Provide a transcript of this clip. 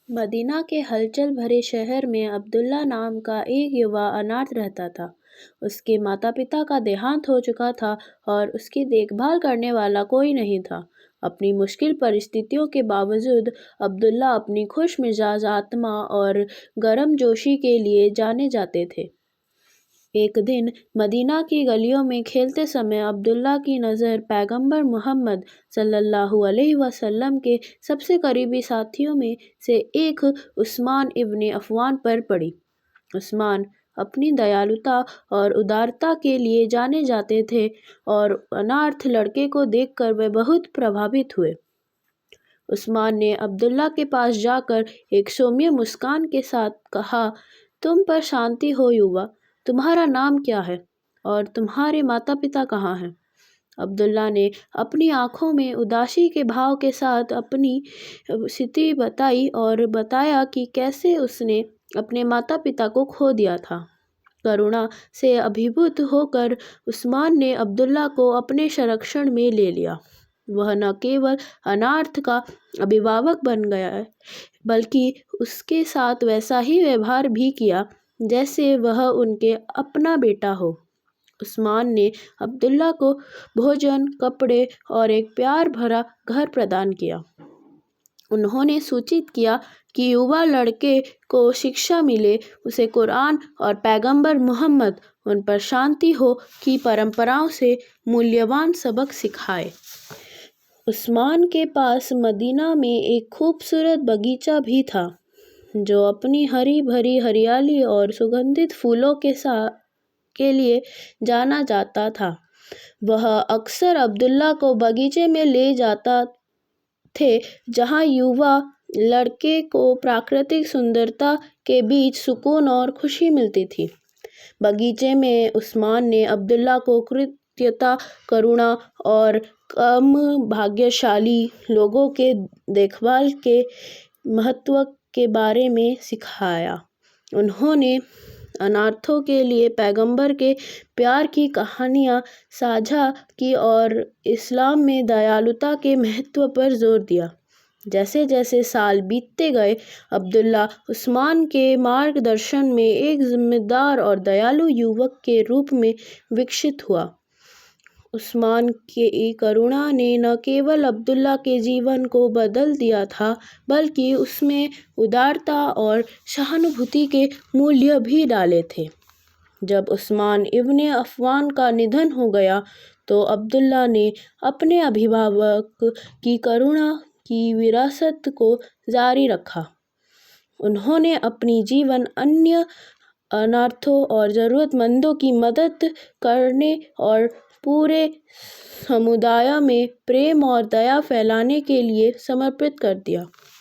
مدینہ کے ہلچل بھرے شہر میں عبداللہ نام کا ایک یووا اناتھ رہتا تھا۔ اس کے ماتا پتا کا دیہانت ہو چکا تھا اور اس کی دیکھ بھال کرنے والا کوئی نہیں تھا۔ اپنی مشکل پرستتھیوں کے باوجود عبداللہ اپنی خوش مزاج آتما اور گرم جوشی کے لیے جانے جاتے تھے۔ ایک دن مدینہ کی گلیوں میں کھیلتے سمے عبداللہ کی نظر پیغمبر محمد صلی اللہ علیہ وسلم کے سب سے قریبی ساتھیوں میں سے ایک عثمان ابن عفان پر پڑی۔ عثمان اپنی دیالوتا اور ادارتا کے لیے جانے جاتے تھے اور انارتھ لڑکے کو دیکھ کر وہ بہت پربھاوت ہوئے۔ عثمان نے عبداللہ کے پاس جا کر ایک سومیہ مسکان کے ساتھ کہا، تم پر شانتی ہو یووا، تمہارا نام کیا ہے اور تمہارے ماتا پتا کہاں ہیں؟ عبداللہ نے اپنی آنکھوں میں اداسی کے بھاؤ کے ساتھ اپنی ستیی بتائی اور بتایا کہ کیسے اس نے اپنے ماتا پتا کو کھو دیا تھا۔ کرونا سے ابھیبھوت ہو کر عثمان نے عبداللہ کو اپنے سرکشن میں لے لیا۔ وہ نہ کیول انارتھ کا ابھیبھاوک بن گیا بلکہ اس کے ساتھ ویسا ہی ویوہار بھی کیا جیسے وہ ان کے اپنا بیٹا ہو۔ عثمان نے عبداللہ کو بھوجن، کپڑے اور ایک پیار بھرا گھر پردان کیا۔ انہوں نے سوچت کیا کہ یووا لڑکے کو شکشا ملے، اسے قرآن اور پیغمبر محمد ان پر شانتی ہو کی پرمپراؤں سے مولیہوان سبق سکھائے۔ عثمان کے پاس مدینہ میں ایک خوبصورت باغیچہ بھی تھا جو اپنی ہری بھری ہریالی اور سگندھت پھولوں کے لیے جانا جاتا تھا۔ وہ اکثر عبداللہ کو باغیچے میں لے جاتے تھے جہاں یووا لڑکے کو پراکرتک سندرتا کے بیچ سکون اور خوشی ملتی تھی۔ باغیچے میں عثمان نے عبداللہ کو کریتیتا، کرونا اور کم بھاگیشالی لوگوں کی دیکھ بھال کے مہتو کے بارے میں سکھایا۔ انہوں نے انارتھوں کے لیے پیغمبر کے پیار کی کہانیاں ساجھا کی اور اسلام میں دیالوتا کے مہتو پر زور دیا۔ جیسے جیسے سال بیتتے گئے، عبداللہ عثمان کے مارگ درشن میں ایک ذمہ دار اور دیالو یووک کے روپ میں وکست ہوا۔ عثمان کی کرونا نے نہ کیول عبداللہ کے جیون کو بدل دیا تھا بلکہ اس میں ادارتا اور سہانوبھوتی کے مولیہ بھی ڈالے تھے۔ جب عثمان ابن عفان کا ندھن ہو گیا تو عبداللہ نے اپنے ابھیبھاوک کی کرونا کی وراثت کو جاری رکھا۔ انہوں نے اپنا جیون انارتھوں اور ضرورت مندوں کی مدد کرنے اور پورے سمودائے میں پریم اور دیا پھیلانے کے لیے سمرپت کر دیا۔